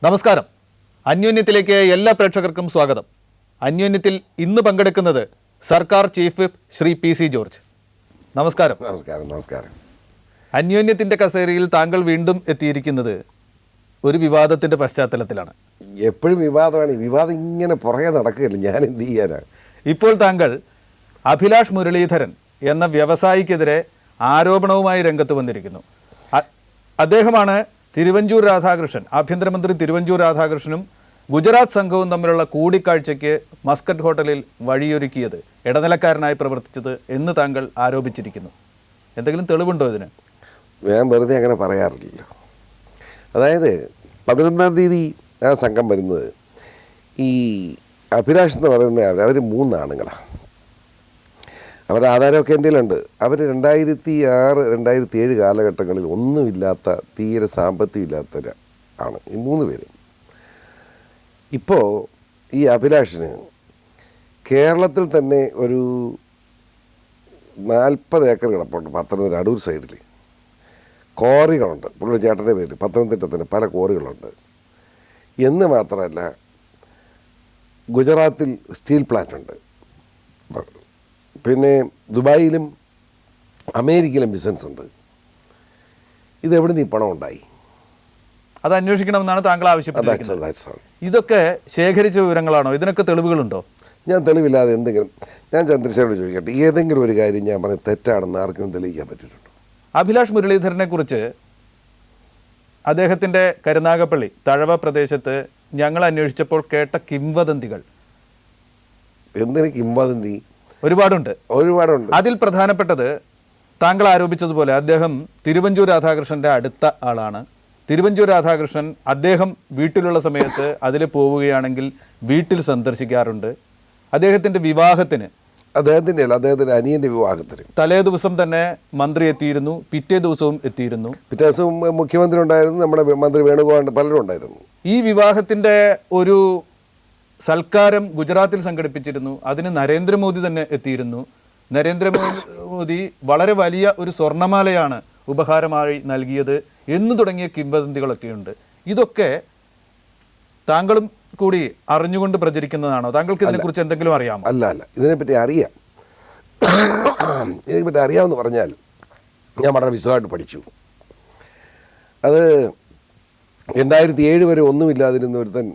നമസ്കാരം. അന്യോന്യത്തിലേക്ക് എല്ലാ പ്രേക്ഷകർക്കും സ്വാഗതം. അന്യോന്യത്തിൽ ഇന്ന് പങ്കെടുക്കുന്നത് സർക്കാർ chief whip Shri PC George. നമസ്കാരം. നമസ്കാരം. അന്യോന്യത്തിൻ്റെ കസേരയിൽ താങ്കൾ വീണ്ടും എത്തിയിരിക്കുന്നത് ഒരു വിവാദത്തിൻ്റെ പശ്ചാത്തലത്തിലാണ്. എപ്പോഴും വിവാദമാണ്. വിവാദം ഇങ്ങനെ പുറകെ നടക്കുകയില്ല. ഞാൻ എന്ത് ചെയ്യാനാണ്? ഇപ്പോൾ താങ്കൾ അഭിലാഷ് മുരളീധരൻ എന്ന വ്യവസായിക്കെതിരെ ആരോപണവുമായി രംഗത്ത് വന്നിരിക്കുന്നു. അദ്ദേഹമാണ് തിരുവഞ്ചൂർ രാധാകൃഷ്ണൻ, ആഭ്യന്തരമന്ത്രി തിരുവഞ്ചൂർ രാധാകൃഷ്ണനും ഗുജറാത്ത് സംഘവും തമ്മിലുള്ള കൂടിക്കാഴ്ചയ്ക്ക് മസ്കറ്റ് ഹോട്ടലിൽ വഴിയൊരുക്കിയത്, ഇടനിലക്കാരനായി പ്രവർത്തിച്ചത് എന്ന് താങ്കൾ ആരോപിച്ചിരിക്കുന്നു. എന്തെങ്കിലും തെളിവുണ്ടോ ഇതിന്? ഞാൻ വെറുതെ അങ്ങനെ പറയാറില്ലല്ലോ. അതായത് 11-ാം തീയതി ആ സംഘം വരുന്നത്, ഈ അഭിലാഷ് എന്ന് പറയുന്ന അവർ 3 ആണുങ്ങളാണ്. അവരുടെ ആധാരമൊക്കെ എൻ്റെ കയ്യിലുണ്ട്. അവർ 2006, 2007 കാലഘട്ടങ്ങളിൽ ഒന്നുമില്ലാത്ത, തീരെ സാമ്പത്തികമില്ലാത്തവർ ആണ് ഈ 3 പേര്. ഇപ്പോൾ ഈ അഭിലാഷിന് കേരളത്തിൽ തന്നെ ഒരു 40 ഏക്കർ കിടപ്പുണ്ട്. പത്തനംതിട്ട അടൂർ സൈഡിൽ ക്വാറികളുണ്ട്. പുള്ളിയുടെ ചേട്ടൻ്റെ പേര് പത്തനംതിട്ട തന്നെ പല ക്വാറികളുണ്ട്. എന്ന് മാത്രമല്ല, ഗുജറാത്തിൽ സ്റ്റീൽ പ്ലാന്റ് ഉണ്ട്. പിന്നെ ദുബായിലും അമേരിക്കയിലും ബിസിനസ് ഉണ്ട്. ഇതെവിടെ നിന്ന് ഈ പണം ഉണ്ടായി? അത് അന്വേഷിക്കണമെന്നാണ് താങ്കൾ ആവശ്യപ്പെട്ടത്. ഇതൊക്കെ ശേഖരിച്ച വിവരങ്ങളാണോ? ഇതിനൊക്കെ തെളിവുകളുണ്ടോ? ഞാൻ തെളിവില്ലാതെ എന്തെങ്കിലും, ഞാൻ ചന്ദ്രശേഖരോട് ചോദിക്കട്ടെ, ഏതെങ്കിലും ഒരു കാര്യം ഞാൻ പറഞ്ഞ് തെറ്റാണെന്ന് ആർക്കും തെളിയിക്കാൻ പറ്റിയിട്ടുണ്ടോ? അഭിലാഷ് മുരളീധരനെ കുറിച്ച് അദ്ദേഹത്തിൻ്റെ കരുനാഗപ്പള്ളി തഴവ പ്രദേശത്ത് ഞങ്ങൾ അന്വേഷിച്ചപ്പോൾ കേട്ട കിംവദന്തികൾ. എന്തിന് കിംവദന്തി? ഒരുപാടുണ്ട്. അതിൽ പ്രധാനപ്പെട്ടത് താങ്കൾ ആരോപിച്ചതുപോലെ അദ്ദേഹം തിരുവഞ്ചൂർ രാധാകൃഷ്ണൻ്റെ അടുത്ത ആളാണ്. തിരുവഞ്ചൂർ രാധാകൃഷ്ണൻ അദ്ദേഹം വീട്ടിലുള്ള സമയത്ത് അതിൽ പോവുകയാണെങ്കിൽ വീട്ടിൽ സന്ദർശിക്കാറുണ്ട്. അദ്ദേഹത്തിൻ്റെ വിവാഹത്തിന്, അദ്ദേഹത്തിൻ്റെ അനിയൻ്റെ വിവാഹത്തിന് തലേ ദിവസം തന്നെ മന്ത്രി എത്തിയിരുന്നു, പിറ്റേ ദിവസവും എത്തിയിരുന്നു. പിറ്റേ ദിവസവും മുഖ്യമന്ത്രി ഉണ്ടായിരുന്നു, നമ്മുടെ മന്ത്രി വേണുഗോപാൽ, പലരും ഉണ്ടായിരുന്നു. ഈ വിവാഹത്തിൻ്റെ ഒരു സൽക്കാരം ഗുജറാത്തിൽ സംഘടിപ്പിച്ചിരുന്നു. അതിന് നരേന്ദ്രമോദി തന്നെ എത്തിയിരുന്നു. നരേന്ദ്രമോദി വളരെ വലിയ ഒരു സ്വർണ്ണമാലയാണ് ഉപഹാരമായി നൽകിയത് എന്ന് തുടങ്ങിയ കിംവദന്തികളൊക്കെയുണ്ട്. ഇതൊക്കെ താങ്കളും കൂടി അറിഞ്ഞുകൊണ്ട് പ്രചരിക്കുന്നതാണോ? താങ്കൾക്ക് ഇതിനെക്കുറിച്ച് എന്തെങ്കിലും അറിയാമോ? അല്ല, ഇതിനെപ്പറ്റി അറിയാം. ഇതിനെപ്പറ്റി അറിയാമെന്ന് പറഞ്ഞാൽ ഞാൻ വളരെ വിശദമായിട്ട് പഠിച്ചു. അത് 2007 വരെ ഒന്നുമില്ലാതിരുന്ന ഒരുത്തൻ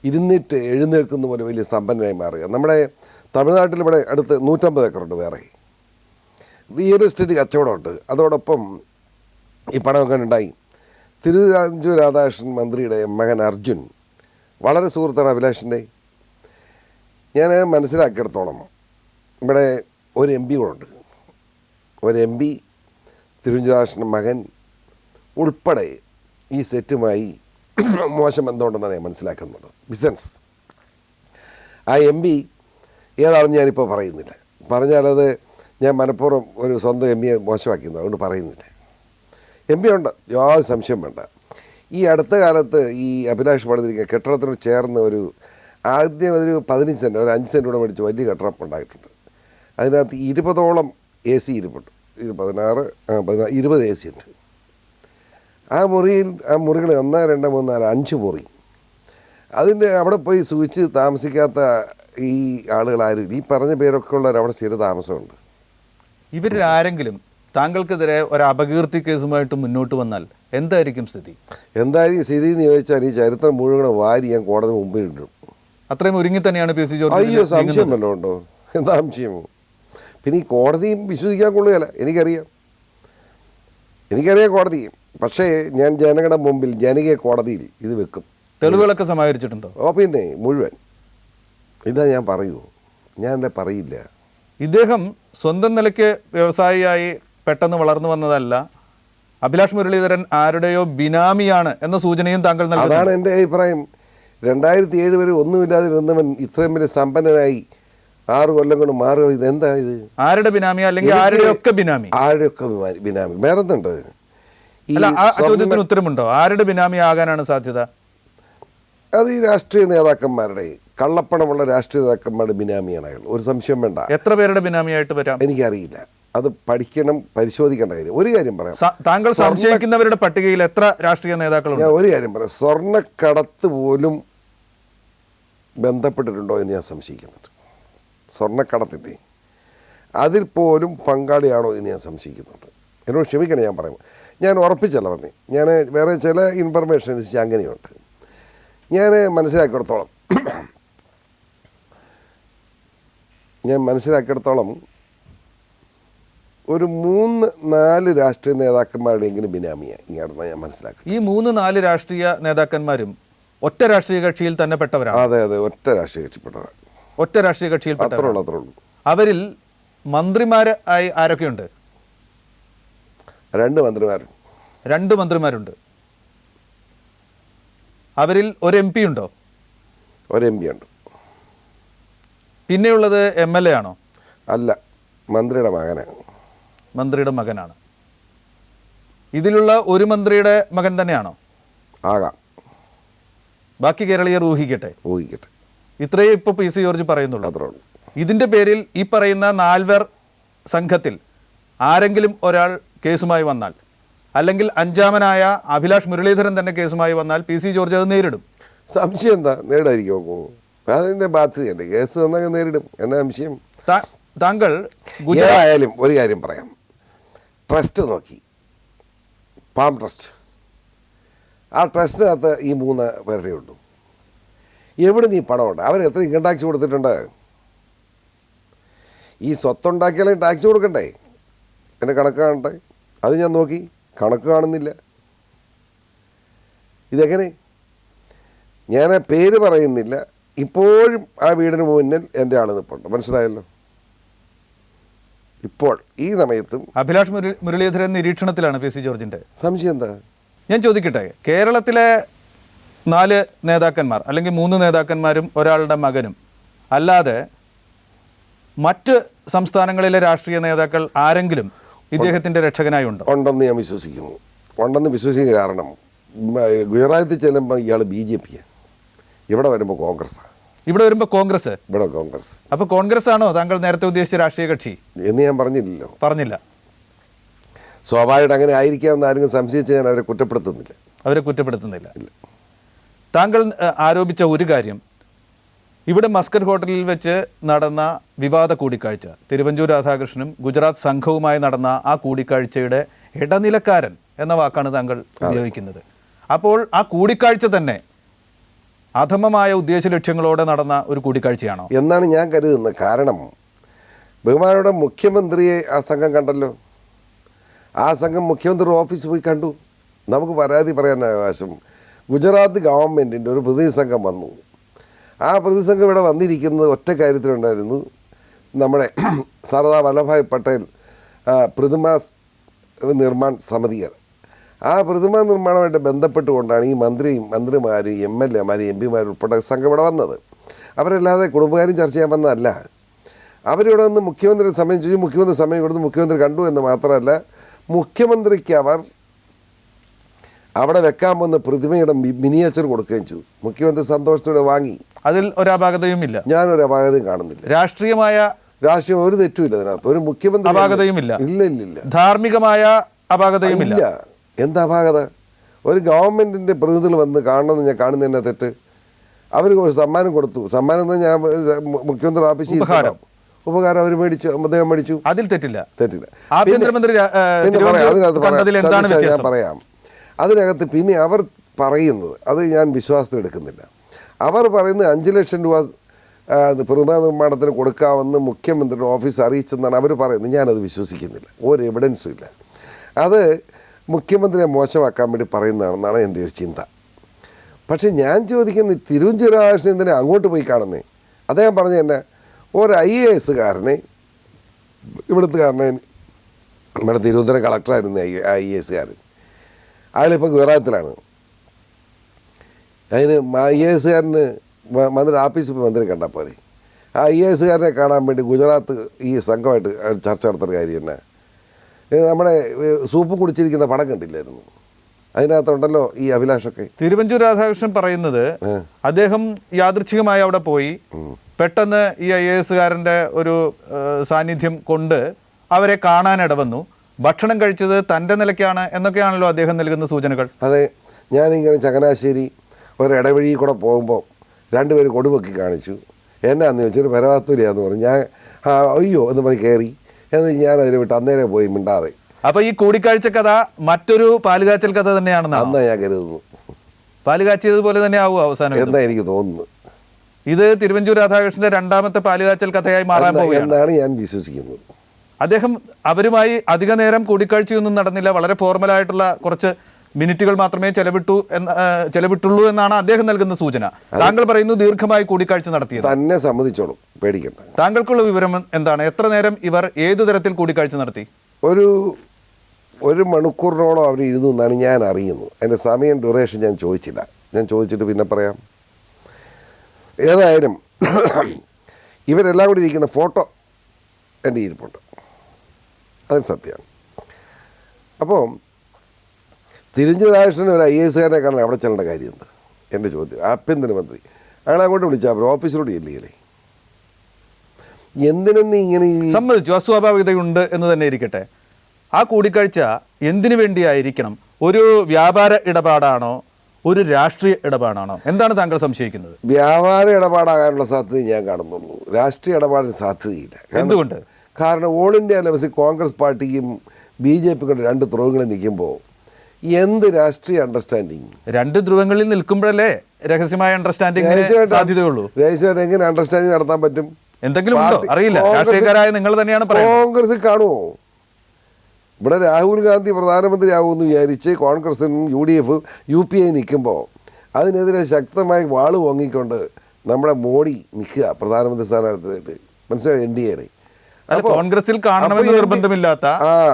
ഇരുന്നിട്ട് എഴുന്നേൽക്കുന്ന പോലെ വലിയ സമ്പന്നനായി മാറുക. നമ്മുടെ തമിഴ്നാട്ടിൽ ഇവിടെ അടുത്ത് 150 ഏക്കറുണ്ട്. വേറെ റിയൽ എസ്റ്റേറ്റ് കച്ചവടമുണ്ട്. അതോടൊപ്പം ഈ പണമൊക്കെ ഉണ്ടായി. തിരുവഞ്ചൂർ രാധാകൃഷ്ണൻ മന്ത്രിയുടെ മകൻ അർജുൻ വളരെ സുഹൃത്താണ് അഭിലാഷിൻ്റെ. ഞാൻ മനസ്സിലാക്കിയിടത്തോളം ഇവിടെ ഒരു MP കൂടെ ഉണ്ട്. ഒരു MP, തിരുവഞ്ചൂർ രാധാകൃഷ്ണൻ മകൻ ഉൾപ്പെടെ ഈ സെറ്റുമായി മോശം ബന്ധമുണ്ടെന്നാണ് ഞാൻ മനസ്സിലാക്കുന്നത്. ബിസിനസ്. ആ MP ഏതാണെന്ന് ഞാനിപ്പോൾ പറയുന്നില്ല. പറഞ്ഞാലത് ഞാൻ മനഃപൂർവ്വം ഒരു സ്വന്തം MP മോശമാക്കുന്നത്, അതുകൊണ്ട് പറയുന്നില്ല. MP ഉണ്ട്, യാതൊരു സംശയം വേണ്ട. ഈ അടുത്ത കാലത്ത് ഈ അഭിലാഷ് പണിതിരിക്കുക കെട്ടിടത്തിനോട് ചേർന്ന് ആദ്യം ഒരു 15 സെൻറ്റ്, ഒരു 5 സെൻറ്റ് കൂടെ മേടിച്ച് വലിയ കെട്ടിടം ഉണ്ടായിട്ടുണ്ട്. അതിനകത്ത് 20ഓളം AC ഇരിപ്പുണ്ട്. 16, 20 AC ഉണ്ട്. ആ മുറികൾ 1, 2, 3, 4, 5 മുറി. അതിൻ്റെ അവിടെ പോയി സൂചിച്ച് താമസിക്കാത്ത ഈ ആളുകൾ ആരും, ഈ പറഞ്ഞ പേരൊക്കെ ഉള്ളവർ അവിടെ സ്ഥിര താമസമുണ്ട്. ഇവരാരെങ്കിലും താങ്കൾക്കെതിരെ ഒരു അപകീർത്തി കേസുമായിട്ട് മുന്നോട്ട് വന്നാൽ എന്തായിരിക്കും സ്ഥിതി? എന്തായിരിക്കും സ്ഥിതി എന്ന് ചോദിച്ചാൽ ഈ ചരിത്രം മുഴുവൻ വാരി ഞാൻ കോടതി മുമ്പിൽ ഇടും. അത്രയും ഒരുങ്ങി തന്നെയാണ് PC ജോർജ്. അയ്യോ, സംശയം വല്ലതും ഉണ്ടോ? എന്താ സംശയമോ? പിന്നെ ഈ കോടതിയും വിശ്വസിക്കാൻ കൊള്ളുകയല്ല. എനിക്കറിയാം കോടതി. പക്ഷേ ഞാൻ ജനങ്ങളുടെ മുമ്പിൽ ജനകീയ കോടതിയിൽ ഇത് വെക്കും. തെളിവുകളൊക്കെ സമാഹരിച്ചിട്ടുണ്ടോ? പിന്നെ മുഴുവൻ. ഇതാ ഞാൻ പറയൂ? ഞാൻ എന്നെ പറയില്ല. ഇദ്ദേഹം സ്വന്തം നിലയ്ക്ക് വ്യവസായിയായി പെട്ടെന്ന് വളർന്നു വന്നതല്ല. അഭിലാഷ് മുരളീധരൻ ആരുടെയോ ബിനാമിയാണ് എന്ന സൂചനയും താങ്കൾ നൽകുന്നു. അതാണ് എൻ്റെ അഭിപ്രായം. 2007 വരെ ഒന്നുമില്ലാതിരുന്നവൻ ഇത്രയും വലിയ സമ്പന്നനായി 6 കൊല്ലം കൊണ്ട് മാറുക. ഇതെന്താ ഇത്? ആരുടെ ബിനാമി? അല്ലെങ്കിൽ ആരുടെയൊക്കെ ബിനാമി? ബിനാമി. വേറെന്തുണ്ട്? ചോദ്യത്തിന് ഉത്തരമുണ്ടോ? ആരുടെ ബിനാമി ആകാനാണ് സാധ്യത? അത് ഈ രാഷ്ട്രീയ നേതാക്കന്മാരുടെ, കള്ളപ്പണമുള്ള രാഷ്ട്രീയ നേതാക്കന്മാരുടെ ബിനാമിയാണ് അയാൾ. ഒരു സംശയം വേണ്ട. എത്ര പേരുടെ ബിനാമിയായിട്ട് വരാം? എനിക്കറിയില്ല. അത് പഠിക്കണം, പരിശോധിക്കേണ്ട കാര്യം. ഒരു കാര്യം പറയാം, താങ്കൾ സംശയിക്കുന്നവരുടെ പട്ടികയിൽ എത്ര രാഷ്ട്രീയ നേതാക്കളുണ്ട്? ഞാൻ ഒരു കാര്യം പറയാം, സ്വർണ്ണക്കടത്ത് പോലും ബന്ധപ്പെട്ടിട്ടുണ്ടോ എന്ന് ഞാൻ സംശയിക്കുന്നുണ്ട്. സ്വർണ്ണക്കടത്തിൻ്റെ അതിൽ പോലും പങ്കാളിയാണോ എന്ന് ഞാൻ സംശയിക്കുന്നുണ്ട്. എന്നോട് ക്ഷമിക്കണം, ഞാൻ പറയുമ്പോൾ ഞാൻ ഉറപ്പിച്ചല്ല പറഞ്ഞേ, ഞാൻ വേറെ ചില ഇൻഫർമേഷൻ അനുസരിച്ച് അങ്ങനെയുണ്ട്. ഞാൻ മനസ്സിലാക്കിയെടുത്തോളം ഒരു 3-4 രാഷ്ട്രീയ നേതാക്കന്മാരുടെയെങ്കിലും ബിനാമിയാണ് ഇങ്ങനെ ഞാൻ മനസ്സിലാക്കി. ഈ 3-4 രാഷ്ട്രീയ നേതാക്കന്മാരും ഒറ്റ രാഷ്ട്രീയ കക്ഷിയിൽ തന്നെ പെട്ടവരാണ്. അതെ, ഒറ്റ രാഷ്ട്രീയ കക്ഷിപ്പെട്ടവരാണ്. ഒറ്റ രാഷ്ട്രീയ കക്ഷിയിൽ അത്രേ ഉള്ളൂ. അവരിൽ മന്ത്രിമാരായി ആരൊക്കെയുണ്ട്? 2 മന്ത്രിമാരുണ്ട്. 2 മന്ത്രിമാരുണ്ട്. അവരിൽ ഒരു MP ഉണ്ടോ? ഒരു MP ഉണ്ട്. പിന്നെയുള്ളത് MLA ആണോ? അല്ല, മന്ത്രിയുടെ മകനാണ്. മന്ത്രിയുടെ മകനാണ്. ഇതിലുള്ള ഒരു മന്ത്രിയുടെ മകൻ തന്നെയാണോ? ആകാം. ബാക്കി കേരളീയർ ഊഹിക്കട്ടെ. ഇത്രയേ ഇപ്പോൾ PC ജോർജ് പറയുന്നുള്ളൂ. അത്രേ ഉള്ളൂ. ഇതിൻ്റെ പേരിൽ ഈ പറയുന്ന 4 സംഘത്തിൽ ആരെങ്കിലും ഒരാൾ കേസുമായി വന്നാൽ, അല്ലെങ്കിൽ 5-ാമനായ അഭിലാഷ് മുരളീധരൻ തന്നെ കേസുമായി വന്നാൽ PC ജോർജ് അത് നേരിടും. സംശയം എന്താ? നേരിടാതിരിക്കുമോ? അതിൻ്റെ ബാധ്യതയുണ്ട്. കേസ് വന്നാൽ നേരിടും. എന്നാ സംശയം? താങ്കൾ ഏതായാലും ഒരു കാര്യം പറയാം, ട്രസ്റ്റ് നോക്കി, പാം ട്രസ്റ്റ്, ആ ട്രസ്റ്റിനകത്ത് ഈ 3 പേരുടെ ഉള്ളൂ. എവിടെ നീ പണമുണ്ട്? അവർ എത്ര ഇൻകം ടാക്സ് കൊടുത്തിട്ടുണ്ട്? ഈ സ്വത്തുണ്ടാക്കിയാലും ടാക്സ് കൊടുക്കണ്ടേ? എൻ്റെ കണക്ക് കാണട്ടെ. അത് ഞാൻ നോക്കി, കണക്ക് കാണുന്നില്ല. ഇതെങ്ങനെ? ഞാൻ പേര് പറയുന്നില്ല, ഇപ്പോഴും ആ വീടിന് മുന്നിൽ എൻ്റെ ആൾ നിൽപ്പുണ്ട്. മനസ്സിലായല്ലോ? ഇപ്പോൾ ഈ സമയത്തും അഭിലാഷ് മുരളീധരൻ നിരീക്ഷണത്തിലാണ് PC ജോർജിൻ്റെ. സംശയം എന്താ? ഞാൻ ചോദിക്കട്ടെ, കേരളത്തിലെ 4 നേതാക്കന്മാർ അല്ലെങ്കിൽ 3 നേതാക്കന്മാരും ഒരാളുടെ മകനും അല്ലാതെ മറ്റ് സംസ്ഥാനങ്ങളിലെ രാഷ്ട്രീയ നേതാക്കൾ ആരെങ്കിലും ഇദ്ദേഹത്തിൻ്റെ രക്ഷകനായി ഉണ്ടോ? ഉണ്ടെന്ന് ഞാൻ വിശ്വസിക്കുന്നു. ഉണ്ടെന്ന് വിശ്വസിക്കുക കാരണം ഗുജറാത്തിൽ ചെല്ലുമ്പോൾ ഇയാൾ BJP, ഇവിടെ വരുമ്പോൾ കോൺഗ്രസ്സാണ്. ഇവിടെ വരുമ്പോൾ കോൺഗ്രസ്. ഇവിടെ കോൺഗ്രസ്. അപ്പോൾ കോൺഗ്രസ് ആണോ താങ്കൾ നേരത്തെ ഉദ്ദേശിച്ച രാഷ്ട്രീയ കക്ഷി എന്ന് ഞാൻ പറഞ്ഞില്ലല്ലോ. പറഞ്ഞില്ല. സ്വാഭാവികമായിട്ട് അങ്ങനെ ആയിരിക്കാമെന്ന് ആരെങ്കിലും സംശയിച്ച് ഞാൻ അവരെ കുറ്റപ്പെടുത്തുന്നില്ല. താങ്കൾ ആരോപിച്ച ഒരു കാര്യം, ഇവിടെ മസ്കറ്റ് ഹോട്ടലിൽ വെച്ച് നടന്ന വിവാദ കൂടിക്കാഴ്ച, തിരുവഞ്ചൂർ രാധാകൃഷ്ണനും ഗുജറാത്ത് സംഘവുമായി നടന്ന ആ കൂടിക്കാഴ്ചയുടെ ഇടനിലക്കാരൻ എന്ന വാക്കാണ് താങ്കൾ ഉപയോഗിക്കുന്നത്. അപ്പോൾ ആ കൂടിക്കാഴ്ച തന്നെ അധമമായ ഉദ്ദേശ ലക്ഷ്യങ്ങളോടെ നടന്ന ഒരു കൂടിക്കാഴ്ചയാണോ എന്നാണ് ഞാൻ കരുതുന്നത്. കാരണം ബഹുമാനയുടെ മുഖ്യമന്ത്രിയെ ആ സംഘം കണ്ടല്ലോ. ആ സംഘം മുഖ്യമന്ത്രി ഓഫീസിൽ പോയി കണ്ടു. നമുക്ക് പരാതി പറയാൻ അവകാശം. ഗുജറാത്ത് ഗവൺമെൻറ്റിൻ്റെ ഒരു പ്രതിനിധി സംഘം വന്നു. ആ പ്രതിസംഘം ഇവിടെ വന്നിരിക്കുന്നത് ഒറ്റ കാര്യത്തിലുണ്ടായിരുന്നു. നമ്മുടെ സർദാർ വല്ലഭായ് പട്ടേൽ പ്രതിമ നിർമ്മാൺ സമിതിയാണ്. ആ പ്രതിമ നിർമ്മാണമായിട്ട് ബന്ധപ്പെട്ടുകൊണ്ടാണ് ഈ മന്ത്രിമാരും MLA-മാരും MP-മാരും ഉൾപ്പെട്ട സംഘം ഇവിടെ വന്നത്. അവരല്ലാതെ കുടുംബകാര്യം ചർച്ച ചെയ്യാൻ വന്നതല്ല. അവരിവിടെ വന്ന് മുഖ്യമന്ത്രി സമയം ചോദിച്ചു, മുഖ്യമന്ത്രി സമയം കൊടുത്ത് മുഖ്യമന്ത്രി കണ്ടു എന്ന് മാത്രമല്ല, മുഖ്യമന്ത്രിക്ക് അവർ അവിടെ വെക്കാൻ വന്ന പ്രതിമയുടെ മിനിയേച്ചർ കൊടുക്കുകയും ചെയ്തു. മുഖ്യമന്ത്രി സന്തോഷത്തോടെ വാങ്ങി. അതിൽ ഒരപാകതയും ഇല്ല. ഞാനൊരു അപാകതയും കാണുന്നില്ല. രാഷ്ട്രീയം ഒരു തെറ്റുമില്ല അതിനകത്ത്. ഒരു മുഖ്യമന്ത്രി അപാകതയുമില്ല. ഇല്ല. ധാർമ്മികമായ അപാകതയുമില്ല. എന്താ അപാകത? ഒരു ഗവൺമെൻറ്റിൻ്റെ പ്രതിനിധികൾ വന്ന് കാണണമെന്ന് ഞാൻ കാണുന്നതിൻ്റെ തെറ്റ്. അവർ ഒരു സമ്മാനം കൊടുത്തു. സമ്മാനം എന്ന് ഞാൻ മുഖ്യമന്ത്രി ഓഫീസിൽ ഉപകാരം അവർ അദ്ദേഹം മേടിച്ചു. അതിൽ തെറ്റില്ല. ആഭ്യന്തരമന്ത്രി ഞാൻ പറയാം. അതിനകത്ത് പിന്നെ അവർ പറയുന്നത്, അത് ഞാൻ വിശ്വാസത്തിലെടുക്കുന്നില്ല. അവർ പറയുന്നത് 5 ലക്ഷം രൂപ പ്രതിമ നിർമ്മാണത്തിന് കൊടുക്കാമെന്ന് മുഖ്യമന്ത്രിയുടെ ഓഫീസ് അറിയിച്ചെന്നാണ് അവർ പറയുന്നത്. ഞാനത് വിശ്വസിക്കുന്നില്ല. ഒരു എവിഡൻസും ഇല്ല. അത് മുഖ്യമന്ത്രിയെ മോശമാക്കാൻ വേണ്ടി പറയുന്നതാണെന്നാണ് എൻ്റെ ഒരു ചിന്ത. പക്ഷേ ഞാൻ ചോദിക്കുന്നത്, തിരുവഞ്ചൂർ രാധാകൃഷ്ണൻ എന്തിനാ അങ്ങോട്ട് പോയി കാണുന്നേ? അദ്ദേഹം പറഞ്ഞു തന്നെ, ഒരു IAS-കാരനെ ഇവിടുത്തുകാരനെ, നമ്മുടെ തിരുവനന്തപുരം കളക്ടറായിരുന്നു IAS-കാരൻ, അയാളിപ്പോൾ ഗുജറാത്തിലാണ്. അതിന് IAS-കാരന് മന്ത്രി ആഫീസിൽ പോയി മന്ത്രി കണ്ടാൽ പോലെ. ആ IAS-കാരനെ കാണാൻ വേണ്ടി ഗുജറാത്ത് ഈ സംഘമായിട്ട് ചർച്ച നടത്തുന്ന കാര്യം തന്നെ. നമ്മുടെ സൂപ്പ് കുടിച്ചിരിക്കുന്ന പടം കണ്ടില്ലായിരുന്നു? അതിനകത്തുണ്ടല്ലോ ഈ അഭിലാഷൊക്കെ. തിരുവഞ്ചൂർ രാധാകൃഷ്ണൻ പറയുന്നത് അദ്ദേഹം യാദൃച്ഛികമായി അവിടെ പോയി പെട്ടെന്ന് ഈ IAS-കാരൻ്റെ ഒരു സാന്നിധ്യം കൊണ്ട് അവരെ കാണാനിടവന്നു. ഭക്ഷണം കഴിച്ചത് തൻ്റെ നിലയ്ക്കാണ് എന്നൊക്കെയാണല്ലോ അദ്ദേഹം നൽകുന്ന സൂചനകൾ. അതെ, ഞാനിങ്ങനെ ചങ്ങനാശ്ശേരി ഒരു ഇടവഴി കൂടെ പോകുമ്പോൾ രണ്ടുപേര് കൊടുപൊക്കി കാണിച്ചു. എന്നാന്ന് ചോദിച്ചൊരു പരവാത്തൂരിയാന്ന് പറഞ്ഞു. ഞാൻ അയ്യോ എന്ന് പറഞ്ഞ് കയറി എന്ന് ഞാൻ അതിനെ വിട്ട് അന്നേരം പോയി മിണ്ടാതെ. അപ്പൊ ഈ കൂടിക്കാഴ്ച കഥ മറ്റൊരു പാലുകാച്ചൽ കഥ തന്നെയാണെന്ന് അന്നാ ഞാൻ കരുതുന്നു. പാലുകാച്ചിയതുപോലെ തന്നെ ആവും അവസാനം എന്നാ എനിക്ക് തോന്നുന്നു. ഇത് തിരുവഞ്ചൂർ രാധാകൃഷ്ണന്റെ രണ്ടാമത്തെ പാലുകാച്ചൽ കഥയായി മാറാൻ പോകുകയാണ് എന്നാണ് ഞാൻ വിശ്വസിക്കുന്നത്. അദ്ദേഹം അവരുമായി അധിക നേരം കൂടിക്കാഴ്ചയൊന്നും നടന്നില്ല. വളരെ ഫോർമലായിട്ടുള്ള കുറച്ച് മിനിറ്റുകൾ മാത്രമേ ചെലവിട്ടുള്ളൂ എന്നാണ് അദ്ദേഹം നൽകുന്ന സൂചന. താങ്കൾ പറയുന്നു ദീർഘമായി കൂടിക്കാഴ്ച നടത്തിയത്. തന്നെ സമ്മതിച്ചോളും, പേടിക്കണ്ട. താങ്കൾക്കുള്ള വിവരം എന്താണ്? എത്ര നേരം ഇവർ ഏത് തരത്തിൽ കൂടിക്കാഴ്ച നടത്തി? ഒരു മണിക്കൂറിനോളം അവർ ഇരുന്നു എന്നാണ് ഞാൻ അറിയുന്നത്. അതിൻ്റെ സമയം ഡ്യൂറേഷൻ ഞാൻ ചോദിച്ചില്ല. ഞാൻ ചോദിച്ചിട്ട് പിന്നെ പറയാം. ഏതായാലും ഇവരെല്ലാം കൂടി ഇരിക്കുന്ന ഫോട്ടോ എൻ്റെ ഇരിപ്പുണ്ട്, അത് സത്യമാണ്. അപ്പോൾ തിരുവഞ്ചൂരാകൃഷ്ണൻ ഒരു IAS കാരനെ അവിടെ ചെല്ലേണ്ട കാര്യം എന്താ? എൻ്റെ ചോദ്യം. ആഭ്യന്തരമന്ത്രി അയാളെ അങ്ങോട്ട് വിളിച്ചാൽ അവർ ഓഫീസിലോട് ചെല്ലുകയില്ലേ? എന്തിനെന്ന് ഇങ്ങനെ സമ്മതിച്ചു, അസ്വാഭാവികതയുണ്ട് എന്ന് തന്നെ ഇരിക്കട്ടെ. ആ കൂടിക്കാഴ്ച എന്തിനു വേണ്ടിയായിരിക്കണം? ഒരു വ്യാപാര ഇടപാടാണോ, ഒരു രാഷ്ട്രീയ ഇടപാടാണോ? എന്താണ് താങ്കൾ സംശയിക്കുന്നത്? വ്യാപാര ഇടപാടാകാനുള്ള സാധ്യത ഞാൻ കാണുന്നുള്ളൂ. രാഷ്ട്രീയ ഇടപാടിന് സാധ്യതയില്ല. എന്തുകൊണ്ട്? കാരണം ഓൾ ഇന്ത്യ ലെവലിൽ കോൺഗ്രസ് പാർട്ടിക്കും BJP കൊണ്ട് രണ്ട് ധ്രുവങ്ങളിൽ നിൽക്കുമ്പോൾ എന്ത് രാഷ്ട്രീയ അണ്ടർസ്റ്റാൻഡിങ്? രണ്ട് ധ്രുവങ്ങളിൽ നിൽക്കുമ്പോഴല്ലേ രഹസ്യമായ അണ്ടർസ്റ്റാൻഡിങ് സാധ്യതയുള്ളൂ. രഹസ്യമായിട്ട് എങ്ങനെ അണ്ടർസ്റ്റാൻഡിങ് നടത്താൻ പറ്റും? എന്തെങ്കിലും ഉണ്ടോ? അറിയില്ല. രാഷ്ട്രീയക്കാരായ നിങ്ങൾ തന്നെയാണ് പറയുന്നത്. കോൺഗ്രസ് കാണുമോ? ഇവിടെ രാഹുൽ ഗാന്ധി പ്രധാനമന്ത്രിയാകുമെന്ന് വിചാരിച്ച് കോൺഗ്രസും UDF UPA നിൽക്കുമ്പോൾ അതിനെതിരെ ശക്തമായി വാള് വാങ്ങിക്കൊണ്ട് നമ്മുടെ മോഡി നിൽക്കുക പ്രധാനമന്ത്രി സ്ഥാനാർത്ഥിയായിട്ട്. മനസ്സിലായി? NDAയുടെ കോൺഗ്രസിൽ കാണണമെന്ന് നിർബന്ധമില്ലാത്ത,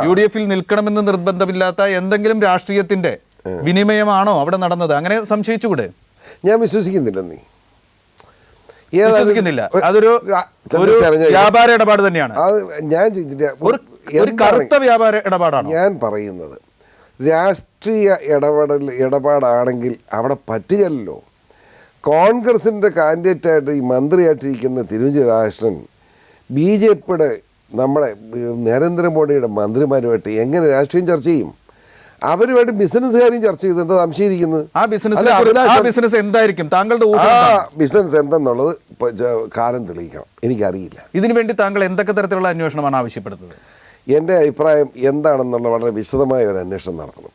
UDF നിൽക്കണമെന്ന് നിർബന്ധമില്ലാത്ത എന്തെങ്കിലും രാഷ്ട്രീയത്തിന്റെ വിനിമയമാണോ അവിടെ നടന്നത്? അങ്ങനെ സംശയിച്ചുകൂടെ? ഞാൻ വിശ്വസിക്കുന്നില്ല. നീ വിശ്വസിക്കുന്നില്ല? അതൊരു വ്യാപാര ഇടപാട് തന്നെയാണ്. അത് ഞാൻ ഒരു കറുത്ത വ്യാപാര ഇടപാടാണ് ഞാൻ പറയുന്നത്. രാഷ്ട്രീയ ഇടപാടാണെങ്കിൽ അവിടെ പറ്റുകയല്ലോ. കോൺഗ്രസിൻ്റെ കാൻഡിഡേറ്റായിട്ട് ഈ മന്ത്രിയായിട്ടിരിക്കുന്ന തിരുവഞ്ചൂർ രാധാകൃഷ്ണൻ BJPയുടെ നമ്മളെ നരേന്ദ്രമോദിയുടെ മന്ത്രിമാരുമായിട്ട് എങ്ങനെ രാഷ്ട്രീയം ചർച്ച ചെയ്യും? അവരുമായിട്ട് ബിസിനസ് കാര്യം ചർച്ച ചെയ്ത് എന്താ സംശയിക്കുന്നത്? ആ ബിസിനസ് എന്തായിരിക്കും? താങ്കളുടെ ബിസിനസ് എന്തെന്നുള്ളത് കാലം തെളിയിക്കണം. എനിക്കറിയില്ല. ഇതിനു വേണ്ടി താങ്കൾ എന്തൊക്കെ തരത്തിലുള്ള അന്വേഷണമാണ് ആവശ്യപ്പെടുന്നത്? എൻ്റെ അഭിപ്രായം എന്താണെന്നുള്ള വളരെ വിശദമായ ഒരു അന്വേഷണം നടത്തണം.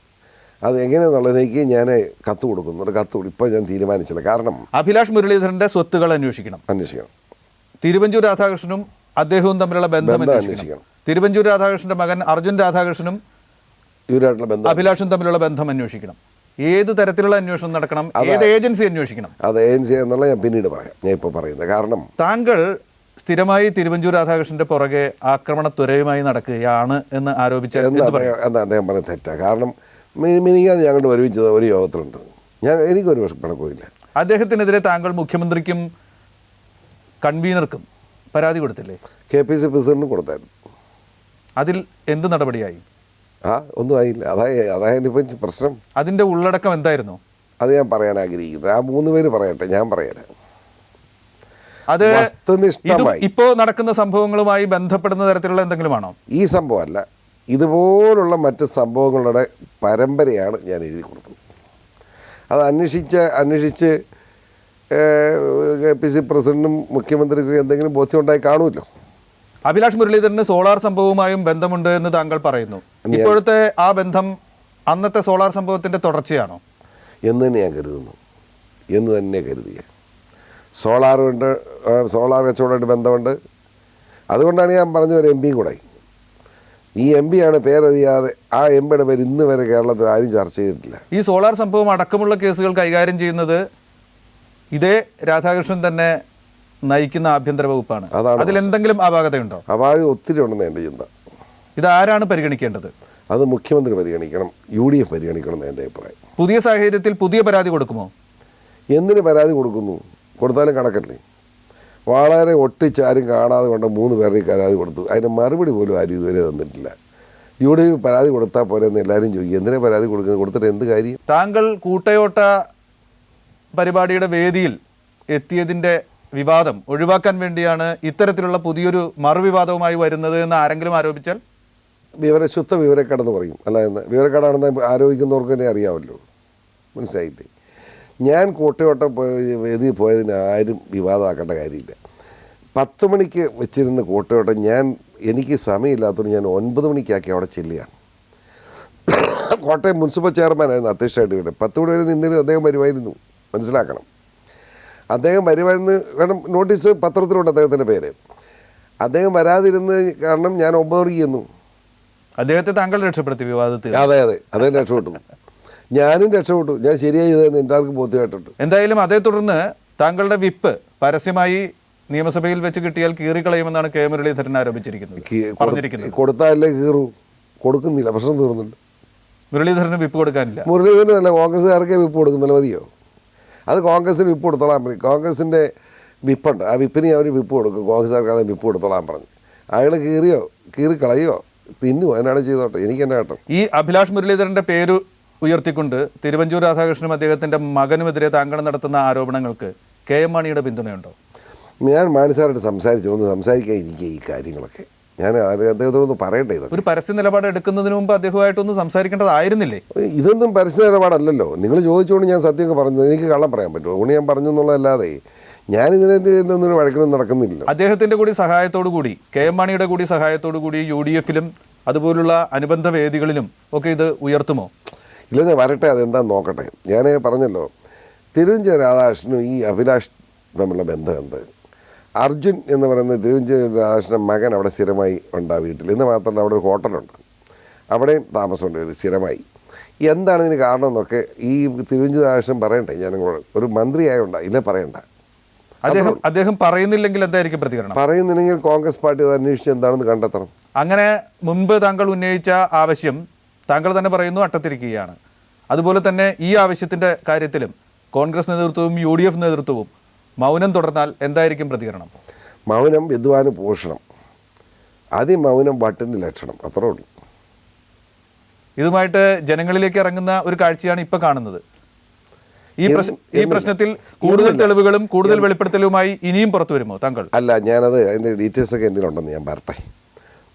അത് എങ്ങനെയെന്നുള്ളതിലേക്ക് ഞാൻ കത്ത് കൊടുക്കുന്നുണ്ട്. ഇപ്പോൾ ഞാൻ തീരുമാനിച്ചില്ല. കാരണം അഭിലാഷ് മുരളീധരൻ്റെ സ്വത്തുകൾ അന്വേഷിക്കണം. തിരുവഞ്ചൂർ രാധാകൃഷ്ണനും അദ്ദേഹവും തമ്മിലുള്ള ബന്ധം അന്വേഷിക്കണം. തിരുവഞ്ചൂർ രാധാകൃഷ്ണന്റെ മകൻ അർജുൻ രാധാകൃഷ്ണനും അഭിലാഷും തമ്മിലുള്ള ബന്ധം അന്വേഷിക്കണം. ഏത് തരത്തിലുള്ള അന്വേഷണം നടക്കണം? ഏത് ഏജൻസി അന്വേഷിക്കണം? അത് ഏജൻസി എന്നുള്ള ഞാൻ പിന്നീട് പറയാം. ഞാൻ ഇപ്പോൾ പറയുന്നത് കാരണം താങ്കൾ സ്ഥിരമായി തിരുവഞ്ചൂർ രാധാകൃഷ്ണന്റെ പുറകെ ആക്രമണത്വരയുമായി നടക്കുകയാണ് എന്ന് ആരോപിച്ച അദ്ദേഹം പറഞ്ഞ തെറ്റാ. കാരണം മിനിങ്ങാതെ ഞങ്ങളുടെ ഒരുമിച്ചത് ഒരു യോഗത്തിലുണ്ട്. എനിക്കൊരു പിണക്കമില്ല. അദ്ദേഹത്തിനെതിരെ താങ്കൾ മുഖ്യമന്ത്രിക്കും കൺവീനർക്കും പരാതി കൊടുത്തില്ലേ? KPC പ്രസിഡന്റിനും കൊടുത്തായിരുന്നു. അതിൽ എന്ത് നടപടിയായി? ഒന്നും ആയില്ല. അതായത് ഇപ്പം പ്രശ്നം. അതിൻ്റെ ഉള്ളടക്കം എന്തായിരുന്നു? അത് ഞാൻ പറയാൻ ആഗ്രഹിക്കുന്നത്. ആ 3 പേര് പറയട്ടെ, ഞാൻ പറയാൻ. അത് ഇപ്പോൾ നടക്കുന്ന സംഭവങ്ങളുമായി ബന്ധപ്പെടുന്ന തരത്തിലുള്ള എന്തെങ്കിലുമാണോ? ഈ സംഭവമല്ല, ഇതുപോലുള്ള മറ്റ് സംഭവങ്ങളുടെ പരമ്പരയാണ് ഞാൻ എഴുതി കൊടുത്തത്. അത് അന്വേഷിച്ച് KPC പ്രസിഡന്റും മുഖ്യമന്ത്രിക്കും എന്തെങ്കിലും ബോധ്യം ഉണ്ടായി കാണുമല്ലോ. അഭിലാഷ് മുരളീധരന് സോളാർ സംഭവവുമായും ബന്ധമുണ്ട് എന്ന് താങ്കൾ പറയുന്നു. ഇപ്പോഴത്തെ ആ ബന്ധം അന്നത്തെ സോളാർ സംഭവത്തിന്റെ തുടർച്ചയാണോ എന്ന് തന്നെ ഞാൻ കരുതുന്നു. എന്ന് തന്നെ കരുതിയ സോളാർ കച്ചവടമായിട്ട് ബന്ധമുണ്ട്. അതുകൊണ്ടാണ് ഞാൻ പറഞ്ഞ ഒരു MP കൂടെ. ഈ MP ആണ് പേരറിയാതെ. ആ MPയുടെ പേര് ഇന്ന് വരെ കേരളത്തിൽ ആരും ചർച്ച ചെയ്തിട്ടില്ല. ഈ സോളാർ സംഭവം അടക്കമുള്ള കേസുകൾ കൈകാര്യം ചെയ്യുന്നത് ഇതേ രാധാകൃഷ്ണൻ തന്നെ നയിക്കുന്ന ആഭ്യന്തര വകുപ്പാണ്. അതിലെന്തെങ്കിലും അപാകതയുണ്ടോ? അപാകത ഒത്തിരി ഉണ്ടെന്ന് എൻ്റെ ചിന്ത. ഇതാരാണ് പരിഗണിക്കേണ്ടത്? അത് മുഖ്യമന്ത്രി പരിഗണിക്കണം, UDF പരിഗണിക്കണം എന്ന് എൻ്റെ അഭിപ്രായം. പുതിയ സാഹചര്യത്തിൽ പുതിയ പരാതി കൊടുക്കുമോ? എന്തിന് പരാതി കൊടുക്കുന്നു? കൊടുത്താലും കണക്കല്ലേ. വളരെ ഒട്ടിച്ചാരും കാണാതെ കൊണ്ട് 3 പേരുടെ പരാതി കൊടുത്തു. അതിന് മറുപടി പോലും ആരും ഇതുവരെ തന്നിട്ടില്ല. UDF പരാതി കൊടുത്താൽ പോലെ എന്ന് എല്ലാവരും ചോദിക്കും. എന്തിനാ പരാതി കൊടുക്കുന്നത്? കൊടുത്തിട്ട് എന്ത് കാര്യം? താങ്കൾ കൂട്ടയോട്ട പരിപാടിയുടെ വേദിയിൽ എത്തിയതിൻ്റെ വിവാദം ഒഴിവാക്കാൻ വേണ്ടിയാണ് ഇത്തരത്തിലുള്ള പുതിയൊരു മറുവിവാദവുമായി വരുന്നത് എന്ന് ആരെങ്കിലും ആരോപിച്ചാൽ ശുദ്ധ വിവരക്കേടെന്ന് പറയും. അല്ലാതെ വിവരക്കേടാണെന്ന് ആരോപിക്കുന്നവർക്ക് തന്നെ അറിയാമല്ലോ, മനസ്സിലായില്ലേ? ഞാൻ കോട്ടയോട്ടം വേദി പോയതിന് ആരും വിവാദമാക്കേണ്ട കാര്യമില്ല. 10 മണിക്ക് വെച്ചിരുന്ന കോട്ടയോട്ടം എനിക്ക് സമയമില്ലാത്തതുകൊണ്ട് ഞാൻ 9 മണിക്കാക്കി അവിടെ ചെല്ലുകയാണ്. കോട്ടയം മുനിസിപ്പൽ ചെയർമാനായിരുന്നു അധ്യക്ഷമായിട്ട് ഇവിടെ. 10 മണി വരെ നിന്നിട്ട് അദ്ദേഹം വരുമായിരുന്നു, മനസ്സിലാക്കണം. അദ്ദേഹം വരുമായിരുന്നു, കാരണം നോട്ടീസ് പത്രത്തിലുണ്ട് അദ്ദേഹത്തിൻ്റെ പേര്. അദ്ദേഹം വരാതിരുന്ന് കാരണം ഞാൻ 9 മണിക്ക് ചെന്നു. അദ്ദേഹത്തെ താങ്കൾ രക്ഷപ്പെടുത്തി വിവാദത്തിൽ. അതെ അദ്ദേഹം രക്ഷപ്പെട്ടു, ഞാനും രക്ഷപ്പെട്ടു. ഞാൻ ശരിയായി ചെയ്തതെന്ന് എല്ലാവർക്കും ബോധ്യമായിട്ടുണ്ട്. എന്തായാലും അതേ തുടർന്ന് താങ്കളുടെ വിപ്പ് പരസ്യമായി നിയമസഭയിൽ വെച്ച് കിട്ടിയാൽ കീറിക്കളയുമെന്നാണ് കെ മുരളീധരൻ ആരോപിച്ചിരിക്കുന്നത്. കൊടുത്താലേ കീറൂ, കൊടുക്കുന്നില്ല, പ്രശ്നം തീർന്നുണ്ട്. മുരളീധരന് വിപ്പ് കൊടുക്കാനില്ല. മുരളീധരൻ അല്ല, കോൺഗ്രസ്സുകാർക്കേ വിപ്പ് കൊടുക്കുന്നില്ല, മതിയോ? അത് കോൺഗ്രസ്സിന് വിപ്പ് കൊടുത്തോളാൻ പറയും. കോൺഗ്രസിൻ്റെ വിപ്പുണ്ട്, ആ വിപ്പിന് അവർ വിപ്പ് കൊടുക്കും. കോൺഗ്രസ്സുകാർക്ക് അത് വിപ്പ് കൊടുത്തോളാൻ പറഞ്ഞു. അയാൾ കീറിക്കളയോ തിന്നുമോ, എന്നാണ് ചെയ്തോട്ടെ, എനിക്ക് എന്നാ കേട്ടോ. ഈ അഭിലാഷ് മുരളീധരൻ്റെ പേര് ഉയർത്തിക്കൊണ്ട് തിരുവഞ്ചൂർ രാധാകൃഷ്ണനും അദ്ദേഹത്തിൻ്റെ മകനുമെതിരെ താങ്കൾ നടത്തുന്ന ആരോപണങ്ങൾക്ക് കെ എം മാണിയുടെ പിന്തുണയുണ്ടോ? ഞാൻ മാണിസാറായിട്ട് ഒന്ന് സംസാരിക്കാൻ ഇരിക്കുക ഈ കാര്യങ്ങളൊക്കെ. ഞാൻ അദ്ദേഹത്തോടൊന്ന് പറയട്ടെ. ഇതൊക്കെ ഒരു പരസ്യ നിലപാട് എടുക്കുന്നതിന് മുമ്പ് അദ്ദേഹമായിട്ടൊന്ന് സംസാരിക്കേണ്ടതായിരുന്നില്ലേ? ഇതൊന്നും പരസ്യ നിലപാടല്ലല്ലോ. നിങ്ങൾ ചോദിച്ചുകൊണ്ട് ഞാൻ സത്യമൊക്കെ പറഞ്ഞത്, എനിക്ക് കള്ളം പറയാൻ പറ്റുമോ? അതുകൊണ്ട് ഞാൻ പറഞ്ഞു എന്നുള്ളതല്ലാതെ ഞാനിതിനൊന്നും വഴക്കിനും നടക്കുന്നില്ല. അദ്ദേഹത്തിൻ്റെ കൂടി സഹായത്തോടു കൂടി, കെ എം മാണിയുടെ കൂടി സഹായത്തോടു കൂടി UDF-ലും അതുപോലുള്ള അനുബന്ധ വേദികളിലും ഒക്കെ ഇത് ഉയർത്തുമോ? ഇല്ലെന്നേ വരട്ടെ, അതെന്താന്ന് നോക്കട്ടെ. ഞാൻ പറഞ്ഞല്ലോ, തിരുവഞ്ചൂർ രാധാകൃഷ്ണനും ഈ അഭിലാഷ് തമ്മിലുള്ള ബന്ധം എന്ത്? അർജുൻ എന്ന് പറയുന്ന തിരുവഞ്ചൂർ രാധാകൃഷ്ണൻ മകൻ അവിടെ സ്ഥിരമായി ഉണ്ടാവും വീട്ടിൽ. എന്ന് മാത്രമല്ല, അവിടെ ഒരു ഹോട്ടലുണ്ട്, അവിടെയും താമസമുണ്ട് സ്ഥിരമായി. എന്താണ് ഇതിന് കാരണം എന്നൊക്കെ ഈ തിരുവഞ്ചൂർ രാധാകൃഷ്ണൻ പറയണ്ടേ? ഞാനിങ്ങോട്ട് ഒരു മന്ത്രിയായോണ്ടാ, ഇല്ലേ പറയണ്ട. അദ്ദേഹം പറയുന്നില്ലെങ്കിൽ എന്തായിരിക്കും പ്രതികരണം? പറയുന്നില്ലെങ്കിൽ കോൺഗ്രസ് പാർട്ടി അത് അന്വേഷിച്ച് എന്താണെന്ന് കണ്ടെത്തണം. അങ്ങനെ മുൻപ് താങ്കൾ ഉന്നയിച്ച ആവശ്യം താങ്കൾ തന്നെ പറയുന്നു അട്ടത്തിരിക്കുകയാണ്. അതുപോലെ തന്നെ ഈ ആവശ്യത്തിൻ്റെ കാര്യത്തിലും കോൺഗ്രസ് നേതൃത്വവും UDF നേതൃത്വവും മൗനം തുടർന്നാൽ എന്തായിരിക്കും പ്രതികരണം? മൗനം വിദ്വാന് പോഷണം, അതിമൗനം വട്ടിൻ്റെ ലക്ഷണം, അത്രേ ഉള്ളൂ. ഇതുമായിട്ട് ജനങ്ങളിലേക്ക് ഇറങ്ങുന്ന ഒരു കാഴ്ചയാണ് ഇപ്പോൾ കാണുന്നത്. ഈ പ്രശ്നത്തിൽ കൂടുതൽ തെളിവുകളും കൂടുതൽ വെളിപ്പെടുത്തലുമായി ഇനിയും പുറത്തു വരുമോ താങ്കൾ? അല്ല, ഞാനത് അതിൻ്റെ ഡീറ്റെയിൽസൊക്കെ എൻ്റെ ഉണ്ടെന്ന് ഞാൻ പറട്ടെ.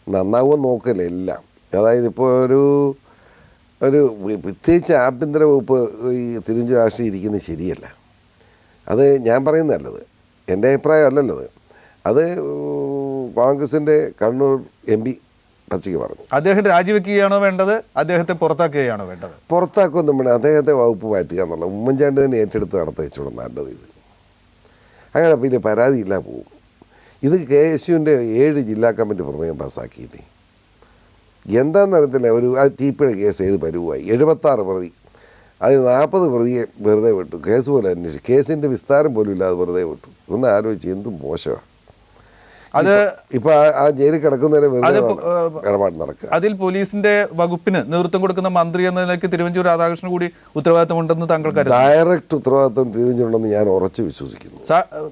നന്നാവും നോക്കില്ല എല്ലാം. അതായത് ഇപ്പോൾ ഒരു പ്രത്യേകിച്ച് ആഭ്യന്തര വകുപ്പ് ഈ തിരുവഞ്ചൂർ രാഷ്ട്രീയം ഇരിക്കുന്നത് ശരിയല്ല. അത് ഞാൻ പറയുന്നതല്ലത്, എൻ്റെ അഭിപ്രായം അല്ലല്ലത്. അത് കോൺഗ്രസിൻ്റെ കണ്ണൂർ MP പച്ചയ്ക്ക് പറഞ്ഞു. അദ്ദേഹം രാജിവെക്കുകയാണോ വേണ്ടത്, അദ്ദേഹത്തെ പുറത്താക്കുകയാണോ വേണ്ടത്? പുറത്താക്കൊന്നും വേണം, അദ്ദേഹത്തെ വകുപ്പ് മാറ്റുക എന്നുള്ളത് ഉമ്മൻചാണ്ടി തന്നെ ഏറ്റെടുത്ത് നടത്തിച്ചോളും നല്ലത്. ഇത് അങ്ങനെ പിന്നെ പരാതിയില്ല പോവും. ഇത് KSUവിൻ്റെ 7 ജില്ലാ കമ്മിറ്റി പ്രമേയം പാസ്സാക്കിയില്ലേ? എന്താണെന്ന് അറിയത്തില്ല. ആ TP-യുടെ കേസ് ഏത് പരുവായി? 76 പ്രതി, അത് 40 പ്രതിയെ വെറുതെ വിട്ടു. കേസ് പോലെ അന്വേഷിച്ചു, കേസിൻ്റെ വിസ്താരം പോലും ഇല്ലാതെ വെറുതെ വിട്ടു. ഒന്ന് ആലോചിച്ച്, എന്തും മോശമാണ്. അത് ഇപ്പൊ ആ ജയിലിൽ കിടക്കുന്നവരെ ഇടപാട് നടക്കുക. അതിൽ പോലീസിന്റെ വകുപ്പിന് നേതൃത്വം കൊടുക്കുന്ന മന്ത്രി എന്ന നിലയ്ക്ക് തിരുവഞ്ചൂർ രാധാകൃഷ്ണൻ കൂടി ഉത്തരവാദിത്തമുണ്ടെന്ന് താങ്കൾ കരുതുന്നു? ഡയറക്റ്റ് ഉത്തരവാദിത്തം തിരുവഞ്ചൂരുണ്ടെന്ന് ഞാൻ ഉറച്ചു വിശ്വസിക്കുന്നു.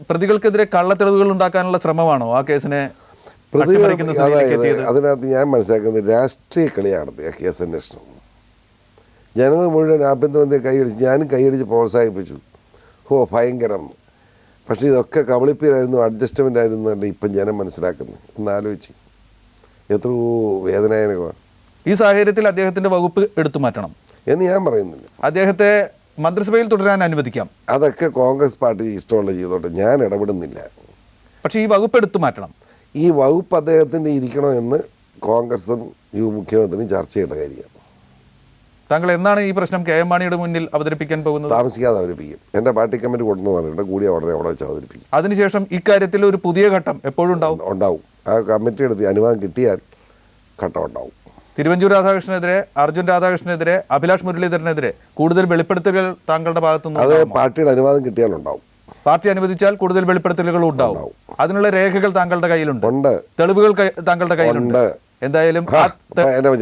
പ്രതികൾക്കെതിരെ കള്ളത്തെളിവുകൾ ഉണ്ടാക്കാനുള്ള ശ്രമമാണോ ആ കേസിനെ? അതിനകത്ത് ഞാൻ മനസ്സിലാക്കുന്നത് രാഷ്ട്രീയ കളിയാണ് ആ കേസ് അന്വേഷണം. ജനങ്ങൾ മുഴുവൻ ആഭ്യന്തരമന്ത്രിയെ കൈയടിച്ച്, ഞാനും കൈയടിച്ച് പ്രോത്സാഹിപ്പിച്ചു. ഭയങ്കരം. പക്ഷേ ഇതൊക്കെ കബളിപ്പിലായിരുന്നു, അഡ്ജസ്റ്റ്മെൻ്റ് ആയിരുന്നു അല്ല ഇപ്പം ജനം മനസ്സിലാക്കുന്നത്. ഒന്ന് ആലോചിച്ച്, എത്രയോ വേദനാജനകമാണ്. ഈ സാഹചര്യത്തിൽ അദ്ദേഹത്തിൻ്റെ വകുപ്പ് എടുത്തു മാറ്റണം എന്ന് ഞാൻ പറയുന്നില്ല. അദ്ദേഹത്തെ മന്ത്രിസഭയിൽ തുടരാൻ അനുവദിക്കാം. അതൊക്കെ കോൺഗ്രസ് പാർട്ടി ഇഷ്ടമുള്ള ചെയ്തോട്ടെ, ഞാൻ ഇടപെടുന്നില്ല. പക്ഷേ ഈ വകുപ്പ് എടുത്തു മാറ്റണം. ഈ വകുപ്പ് അദ്ദേഹത്തിൻ്റെ ഇരിക്കണമെന്ന് കോൺഗ്രസും മുഖ്യമന്ത്രിയും ചർച്ച ചെയ്യേണ്ട കാര്യമാണ്. താങ്കൾ എന്നാണ് ഈ പ്രശ്നം കെ എം മാണിയുടെ മുന്നിൽ അവതരിപ്പിക്കാൻ പോകുന്നത്? താമസിക്കാതെ അവതരിപ്പിക്കും. എൻ്റെ പാർട്ടി കമ്മിറ്റി കൊണ്ടെന്ന് പറഞ്ഞിട്ട് കൂടിയ ഉടനെ അവിടെ വെച്ച് അവതരിപ്പിക്കും. അതിനുശേഷം ഇക്കാര്യത്തിൽ ഒരു പുതിയ ഘട്ടം എപ്പോഴും ഉണ്ടാവും. ആ കമ്മിറ്റിയുടെ അനുവാദം കിട്ടിയാൽ ഘട്ടം ഉണ്ടാവും. തിരുവഞ്ചൂർ രാധാകൃഷ്ണനെതിരെ, അർജുൻ രാധാകൃഷ്ണനെതിരെ, അഭിലാഷ് മുരളീധരനെതിരെ കൂടുതൽ വെളിപ്പെടുത്തലുകൾ താങ്കളുടെ ഭാഗത്തുനിന്ന്? അത് പാർട്ടിയുടെ അനുവാദം കിട്ടിയാലുണ്ടാവും. പാർട്ടി അനുവദിച്ചാൽ കൂടുതൽ വെളിപ്പെടുത്തലുകൾ ഉണ്ടാവും. അതിനുള്ള രേഖകൾ താങ്കളുടെ കയ്യിലുണ്ട്, തെളിവുകൾ താങ്കളുടെ കയ്യിലുണ്ട്. എന്തായാലും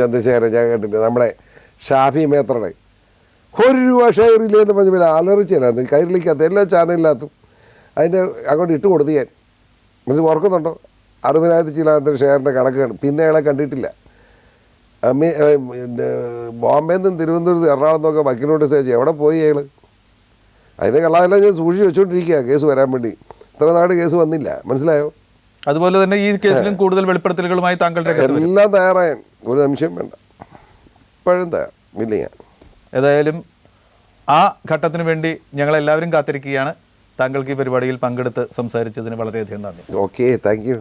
ചന്ദ്രശേഖരൻ ഞാൻ കേട്ടിട്ട് നമ്മുടെ ഷാഫി മേത്രയുടെ 1 രൂപ ഷെയറില്ലെന്ന് പറഞ്ഞ പിന്നെ അലറിച്ചില്ലായിരുന്നു. കയ്യിലേക്കകത്ത് എല്ലാ ചാനലിനകത്തും അതിൻ്റെ അങ്ങോട്ട് ഇട്ട് കൊടുത്ത് ഞാൻ ഓർക്കുന്നുണ്ടോ? 60,000 ചില ഷെയറിൻ്റെ കണക്കാണ്. പിന്നെ അയാളെ കണ്ടിട്ടില്ല. ബോംബെയിൽ നിന്നും തിരുവനന്തപുരത്ത് എറണാകുളത്ത് നിന്നൊക്കെ വക്കീലോട്ട് സേച്ച് എവിടെ പോയി അയാൾ? അതിൻ്റെ കള്ളാതെല്ലാം ഞാൻ സൂക്ഷിച്ച് വെച്ചുകൊണ്ടിരിക്കുക കേസ് വരാൻ വേണ്ടി. ഇത്ര നാട് കേസ് വന്നില്ല, മനസ്സിലായോ? അതുപോലെ തന്നെ ഈ കേസിലും കൂടുതൽ വെളിപ്പെടുത്തലുകളുമായി താങ്കൾ രംഗത്ത് വരും. എല്ലാം തയ്യാറായാൻ ഒരു സംശയം വേണ്ട, ഇപ്പോഴും തയ്യാറില്ല ഞാൻ. ഏതായാലും ആ ഘട്ടത്തിന് വേണ്ടി ഞങ്ങളെല്ലാവരും കാത്തിരിക്കുകയാണ്. താങ്കൾക്ക് ഈ പരിപാടിയിൽ പങ്കെടുത്ത് സംസാരിച്ചതിന് വളരെയധികം നന്ദി. Okay, thank you.